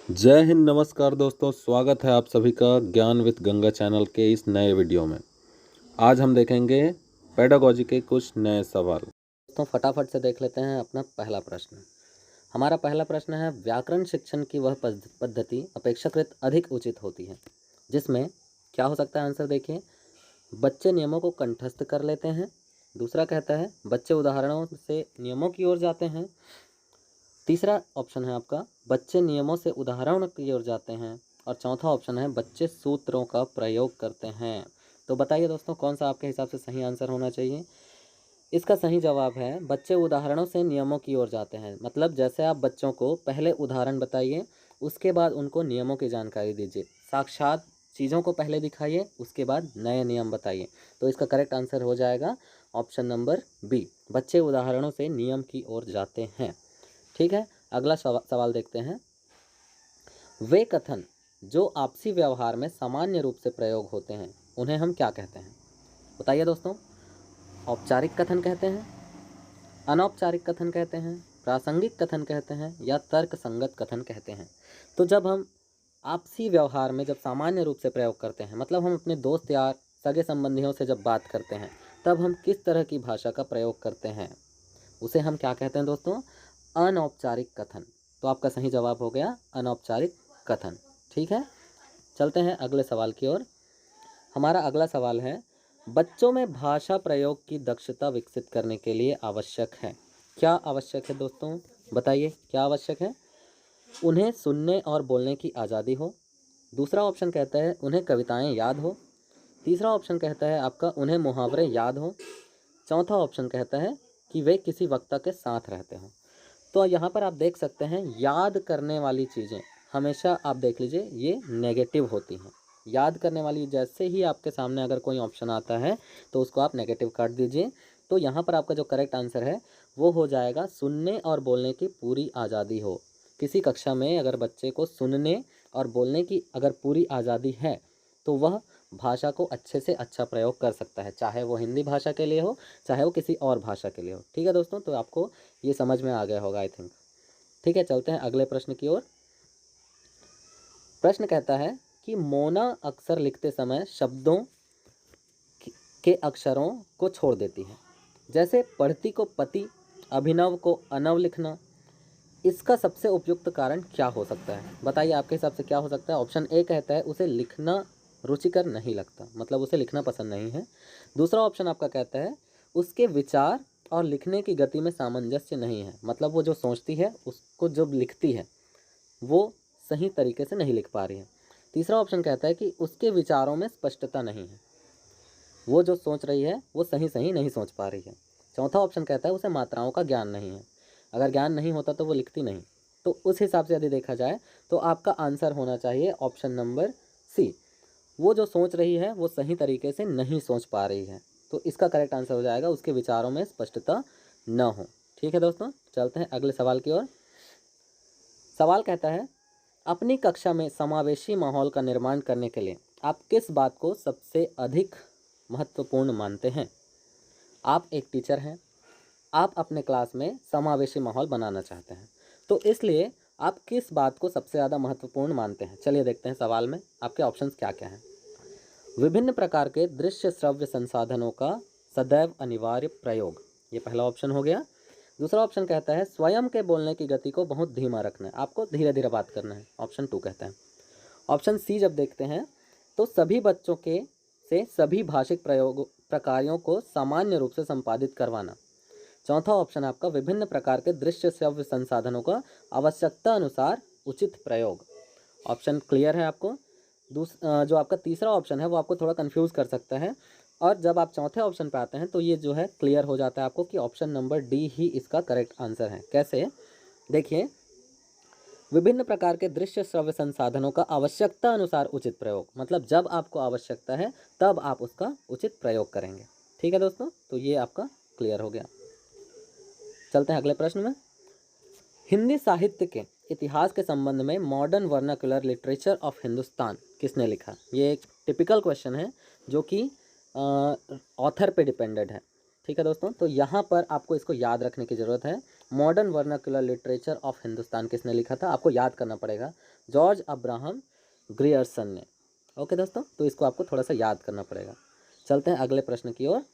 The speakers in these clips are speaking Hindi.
जय हिंद, नमस्कार दोस्तों। स्वागत है आप सभी का ज्ञान विद गंगा चैनल के इस नए वीडियो में। आज हम देखेंगे पेडागॉजी के कुछ नए सवाल। दोस्तों फटाफट से देख लेते हैं अपना पहला प्रश्न। हमारा पहला प्रश्न है, व्याकरण शिक्षण की वह पद्धति अपेक्षाकृत अधिक उचित होती है जिसमें क्या हो सकता है आंसर देखिए। बच्चे नियमों को कंठस्थ कर लेते हैं। दूसरा कहता है बच्चे उदाहरणों से नियमों की ओर जाते हैं। तीसरा ऑप्शन है आपका बच्चे नियमों से उदाहरण की ओर जाते हैं। और चौथा ऑप्शन है बच्चे सूत्रों का प्रयोग करते हैं। तो बताइए दोस्तों, कौन सा आपके हिसाब से सही आंसर होना चाहिए। इसका सही जवाब है बच्चे उदाहरणों से नियमों की ओर जाते हैं। मतलब जैसे आप बच्चों को पहले उदाहरण बताइए, उसके बाद उनको नियमों की जानकारी दीजिए। साक्षात चीज़ों को पहले दिखाइए, उसके बाद नए नियम बताइए। तो इसका करेक्ट आंसर हो जाएगा ऑप्शन नंबर बी, बच्चे उदाहरणों से नियम की ओर जाते हैं। ठीक है, अगला सवाल देखते हैं। वे कथन जो आपसी व्यवहार में सामान्य रूप से प्रयोग होते हैं उन्हें हम क्या कहते हैं। बताइए दोस्तों। औपचारिक कथन कहते हैं, अनौपचारिक कथन कहते हैं, प्रासंगिक कथन कहते हैं या तर्क संगत कथन कहते हैं। तो जब हम आपसी व्यवहार में जब सामान्य रूप से प्रयोग करते हैं, मतलब हम अपने दोस्त यार सगे संबंधियों से जब बात करते हैं, तब हम किस तरह की भाषा का प्रयोग करते हैं, उसे हम क्या कहते हैं दोस्तों, अनौपचारिक कथन। तो आपका सही जवाब हो गया अनौपचारिक कथन। ठीक है, चलते हैं अगले सवाल की ओर। हमारा अगला सवाल है, बच्चों में भाषा प्रयोग की दक्षता विकसित करने के लिए आवश्यक है। क्या आवश्यक है दोस्तों, बताइए क्या आवश्यक है। उन्हें सुनने और बोलने की आज़ादी हो। दूसरा ऑप्शन कहता है उन्हें कविताएं याद हो। तीसरा ऑप्शन कहता है आपका उन्हें मुहावरे याद हो। चौथा ऑप्शन कहता है कि वे किसी वक्ता के साथ रहते हों। तो यहाँ पर आप देख सकते हैं, याद करने वाली चीज़ें हमेशा आप देख लीजिए ये नेगेटिव होती हैं। याद करने वाली, जैसे ही आपके सामने अगर कोई ऑप्शन आता है तो उसको आप नेगेटिव काट दीजिए। तो यहाँ पर आपका जो करेक्ट आंसर है वो हो जाएगा सुनने और बोलने की पूरी आज़ादी हो। किसी कक्षा में अगर बच्चे को सुनने और बोलने की अगर पूरी आज़ादी है तो वह भाषा को अच्छे से अच्छा प्रयोग कर सकता है, चाहे वो हिंदी भाषा के लिए हो, चाहे वो किसी और भाषा के लिए हो। ठीक है दोस्तों, तो आपको ये समझ में आ गया होगा आई थिंक। ठीक है, चलते हैं अगले प्रश्न की ओर। प्रश्न कहता है कि मोना अक्सर लिखते समय शब्दों के अक्षरों को छोड़ देती है, जैसे पढ़ती को पति, अभिनव को अनव लिखना। इसका सबसे उपयुक्त कारण क्या हो सकता है, बताइए आपके हिसाब से क्या हो सकता है। ऑप्शन ए कहता है उसे लिखना रुचिकर नहीं लगता, मतलब उसे लिखना पसंद नहीं है। दूसरा ऑप्शन आपका कहता है उसके विचार और लिखने की गति में सामंजस्य नहीं है, मतलब वो जो सोचती है उसको जब लिखती है वो सही तरीके से नहीं लिख पा रही है। तीसरा ऑप्शन कहता है कि उसके विचारों में स्पष्टता नहीं है, वो जो सोच रही है वो सही सही नहीं सोच पा रही है। चौथा ऑप्शन कहता है उसे मात्राओं का ज्ञान नहीं है, अगर ज्ञान नहीं होता तो वो लिखती नहीं। तो उस हिसाब से यदि देखा जाए तो आपका आंसर होना चाहिए ऑप्शन नंबर सी, वो जो सोच रही है वो सही तरीके से नहीं सोच पा रही है। तो इसका करेक्ट आंसर हो जाएगा उसके विचारों में स्पष्टता न हो। ठीक है दोस्तों, चलते हैं अगले सवाल की ओर। सवाल कहता है, अपनी कक्षा में समावेशी माहौल का निर्माण करने के लिए आप किस बात को सबसे अधिक महत्वपूर्ण मानते हैं। आप एक टीचर हैं, आप अपने क्लास में समावेशी माहौल बनाना चाहते हैं, तो इसलिए आप किस बात को सबसे ज़्यादा महत्वपूर्ण मानते हैं। चलिए देखते हैं सवाल में आपके ऑप्शंस क्या क्या हैं। विभिन्न प्रकार के दृश्य श्रव्य संसाधनों का सदैव अनिवार्य प्रयोग, ये पहला ऑप्शन हो गया। दूसरा ऑप्शन कहता है स्वयं के बोलने की गति को बहुत धीमा रखना है, आपको धीरे धीरे बात करना है, ऑप्शन 2 कहता है। ऑप्शन सी जब देखते हैं तो सभी बच्चों के से सभी भाषिक प्रकारों को सामान्य रूप से संपादित करवाना। चौथा ऑप्शन आपका विभिन्न प्रकार के दृश्य श्रव्य संसाधनों का आवश्यकता अनुसार उचित प्रयोग। ऑप्शन क्लियर है आपको। जो आपका तीसरा ऑप्शन है वो आपको थोड़ा कंफ्यूज कर सकता है, और जब आप चौथे ऑप्शन पे आते हैं तो ये जो है क्लियर हो जाता है आपको कि ऑप्शन नंबर डी ही इसका करेक्ट आंसर है। कैसे, देखिए, विभिन्न प्रकार के दृश्य श्रव्य संसाधनों का आवश्यकता अनुसार उचित प्रयोग, मतलब जब आपको आवश्यकता है तब आप उसका उचित प्रयोग करेंगे। ठीक है दोस्तों, तो ये आपका क्लियर हो गया। चलते हैं अगले प्रश्न में। हिंदी साहित्य के इतिहास के संबंध में modern vernacular literature of Hindustan किसने लिखा। ये एक टिपिकल क्वेश्चन है जो कि ऑथर पे डिपेंडेड है। ठीक है दोस्तों, तो यहाँ पर आपको इसको याद रखने की ज़रूरत है। Modern vernacular literature of Hindustan किसने लिखा था? आपको याद करना पड़ेगा, जॉर्ज अब्राहम ग्रियर्सन ने। ओके दोस्तों, तो इसको आपको थोड़ा सा याद करना पड़ेगा। चलते हैं अगले प्रश्न की ओर।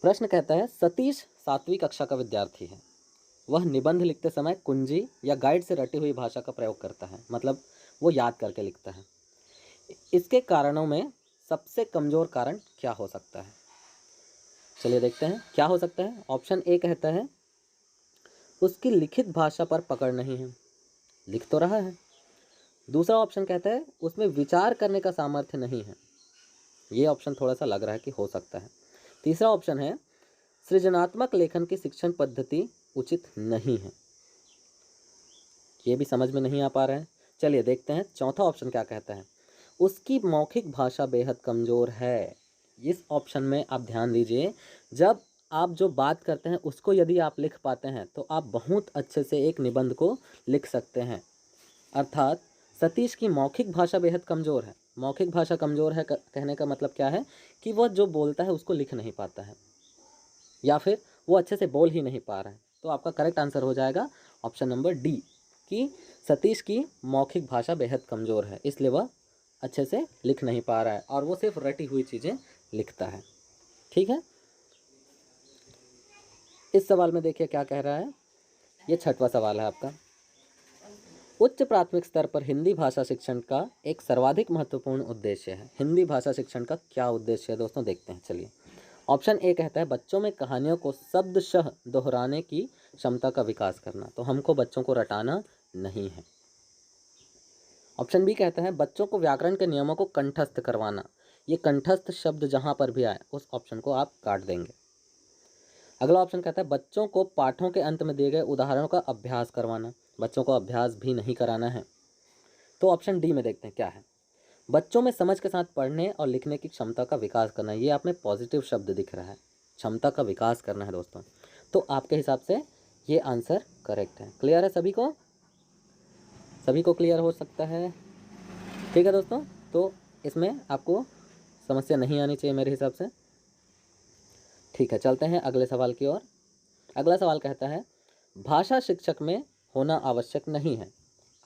प्रश्न कहता है, सतीश 7वीं कक्षा का विद्यार्थी है। वह निबंध लिखते समय कुंजी या गाइड से रटी हुई भाषा का प्रयोग करता है, मतलब वो याद करके लिखता है। इसके कारणों में सबसे कमजोर कारण क्या हो सकता है? चलिए देखते हैं क्या हो सकता है। ऑप्शन ए कहता है, उसकी लिखित भाषा पर पकड़ नहीं है, लिख तो रहा है। दूसरा ऑप्शन कहता है, उसमें विचार करने का सामर्थ्य नहीं है। ये ऑप्शन थोड़ा सा लग रहा है कि हो सकता है। तीसरा ऑप्शन है, सृजनात्मक लेखन की शिक्षण पद्धति उचित नहीं है। ये भी समझ में नहीं आ पा रहा है। चलिए देखते हैं चौथा ऑप्शन क्या कहता है, उसकी मौखिक भाषा बेहद कमज़ोर है। इस ऑप्शन में आप ध्यान दीजिए, जब आप जो बात करते हैं उसको यदि आप लिख पाते हैं तो आप बहुत अच्छे से एक निबंध को लिख सकते हैं। अर्थात सतीश की मौखिक भाषा बेहद कमज़ोर है। मौखिक भाषा कमज़ोर है कहने का मतलब क्या है कि वह जो बोलता है उसको लिख नहीं पाता है, या फिर वो अच्छे से बोल ही नहीं पा रहा है। तो आपका करेक्ट आंसर हो जाएगा ऑप्शन नंबर डी, कि सतीश की मौखिक भाषा बेहद कमज़ोर है, इसलिए वह अच्छे से लिख नहीं पा रहा है और वो सिर्फ रटी हुई चीज़ें लिखता है। ठीक है, इस सवाल में देखिए क्या कह रहा है। ये 6वां सवाल है आपका। उच्च प्राथमिक स्तर पर हिंदी भाषा शिक्षण का एक सर्वाधिक महत्वपूर्ण उद्देश्य है। हिंदी भाषा शिक्षण का क्या उद्देश्य है दोस्तों, देखते हैं। चलिए, ऑप्शन ए कहता है, बच्चों में कहानियों को शब्दशः दोहराने की क्षमता का विकास करना। तो हमको बच्चों को रटाना नहीं है। ऑप्शन बी कहता है, बच्चों को व्याकरण के नियमों को कंठस्थ करवाना। ये कंठस्थ शब्द जहां पर भी आए उस ऑप्शन को आप काट देंगे। अगला ऑप्शन कहता है, बच्चों को पाठों के अंत में दिए गए उदाहरणों का अभ्यास करवाना। बच्चों को अभ्यास भी नहीं कराना है। तो ऑप्शन डी में देखते हैं क्या है, बच्चों में समझ के साथ पढ़ने और लिखने की क्षमता का विकास करना। ये आप में पॉजिटिव शब्द दिख रहा है, क्षमता का विकास करना है दोस्तों। तो आपके हिसाब से ये आंसर करेक्ट है। क्लियर है सभी को? सभी को क्लियर हो सकता है? ठीक है दोस्तों, तो इसमें आपको समस्या नहीं आनी चाहिए मेरे हिसाब से। ठीक है, चलते हैं अगले सवाल की ओर। अगला सवाल कहता है, भाषा शिक्षक में होना आवश्यक नहीं है।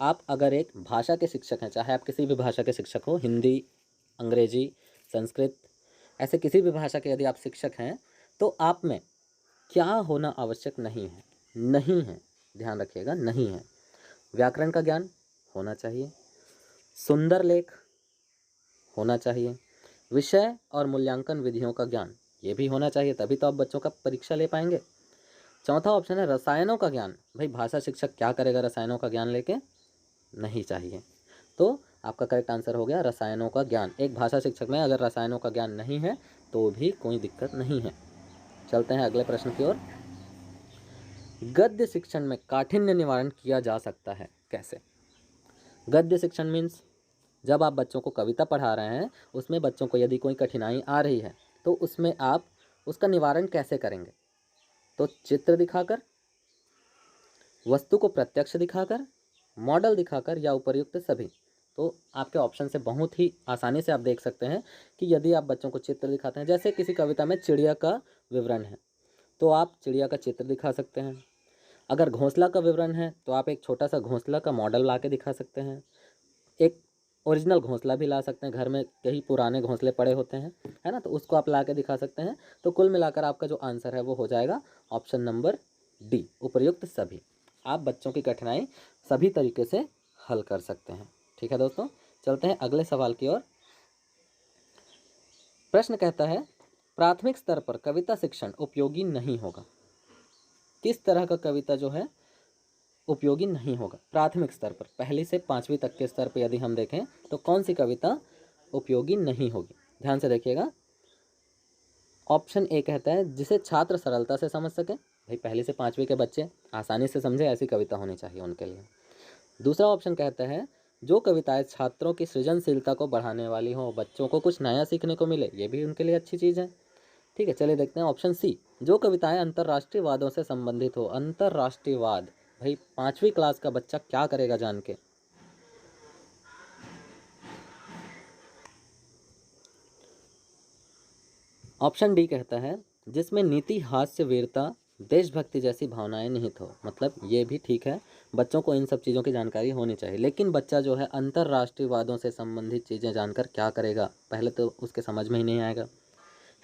आप अगर एक भाषा के शिक्षक हैं, चाहे आप किसी भी भाषा के शिक्षक हो, हिंदी, अंग्रेजी, संस्कृत, ऐसे किसी भी भाषा के यदि आप शिक्षक हैं, तो आप में क्या होना आवश्यक नहीं है? नहीं है, ध्यान रखिएगा, नहीं है। व्याकरण का ज्ञान होना चाहिए, सुंदर लेख होना चाहिए, विषय और मूल्यांकन विधियों का ज्ञान ये भी होना चाहिए, तभी तो आप बच्चों का परीक्षा ले पाएंगे। चौथा ऑप्शन है रसायनों का ज्ञान। भाई भाषा शिक्षक क्या करेगा रसायनों का ज्ञान लेके? नहीं चाहिए। तो आपका करेक्ट आंसर हो गया रसायनों का ज्ञान। एक भाषा शिक्षक में अगर रसायनों का ज्ञान नहीं है तो भी कोई दिक्कत नहीं है। चलते हैं अगले प्रश्न की ओर। गद्य शिक्षण में काठिन्य निवारण किया जा सकता है कैसे? गद्य शिक्षण मीन्स जब आप बच्चों को कविता पढ़ा रहे हैं, उसमें बच्चों को यदि कोई कठिनाई आ रही है तो उसमें आप उसका निवारण कैसे करेंगे? तो चित्र दिखाकर, वस्तु को प्रत्यक्ष दिखाकर, मॉडल दिखाकर, या उपर्युक्त सभी। तो आपके ऑप्शन से बहुत ही आसानी से आप देख सकते हैं कि यदि आप बच्चों को चित्र दिखाते हैं, जैसे किसी कविता में चिड़िया का विवरण है तो आप चिड़िया का चित्र दिखा सकते हैं। अगर घोंसला का विवरण है तो आप एक छोटा सा घोंसला का मॉडल ला के दिखा सकते हैं। एक ओरिजिनल घोंसला भी ला सकते हैं, घर में कई पुराने घोंसले पड़े होते हैं, है ना, तो उसको आप ला के दिखा सकते हैं। तो कुल मिलाकर आपका जो आंसर है वो हो जाएगा ऑप्शन नंबर डी, उपर्युक्त सभी। आप बच्चों की कठिनाई सभी तरीके से हल कर सकते हैं। ठीक है दोस्तों, चलते हैं अगले सवाल की ओर। प्रश्न कहता है, प्राथमिक स्तर पर कविता शिक्षण उपयोगी नहीं होगा। किस तरह का कविता जो है उपयोगी नहीं होगा? प्राथमिक स्तर पर, पहली से 5वीं तक के स्तर पर यदि हम देखें तो कौन सी कविता उपयोगी नहीं होगी? ध्यान से देखिएगा। ऑप्शन ए कहता है, जिसे छात्र सरलता से समझ सके। भाई पहली से 5वीं के बच्चे आसानी से समझे ऐसी कविता होनी चाहिए उनके लिए। दूसरा ऑप्शन कहता है, जो कविताएं छात्रों की सृजनशीलता को बढ़ाने वाली हो, बच्चों को कुछ नया सीखने को मिले, ये भी उनके लिए अच्छी चीज़ है। ठीक है, चलिए देखते हैं ऑप्शन सी, जो कविताएं अंतर्राष्ट्रीय वादों से संबंधित हो। अंतर्राष्ट्रीय वाद, भाई 5वीं क्लास का बच्चा क्या करेगा जान के? ऑप्शन डी कहता है, जिसमें नीति, हास्य, वीरता, देशभक्ति जैसी भावनाएं निहित हो। मतलब ये भी ठीक है, बच्चों को इन सब चीज़ों की जानकारी होनी चाहिए, लेकिन बच्चा जो है अंतर्राष्ट्रीय वादों से संबंधित चीज़ें जानकर क्या करेगा, पहले तो उसके समझ में ही नहीं आएगा,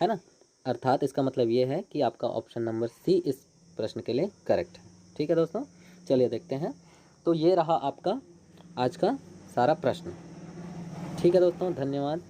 है ना। अर्थात इसका मतलब ये है कि आपका ऑप्शन नंबर सी इस प्रश्न के लिए करेक्ट है। ठीक है दोस्तों, चलिए देखते हैं। तो ये रहा आपका आज का सारा प्रश्न। ठीक है दोस्तों, धन्यवाद।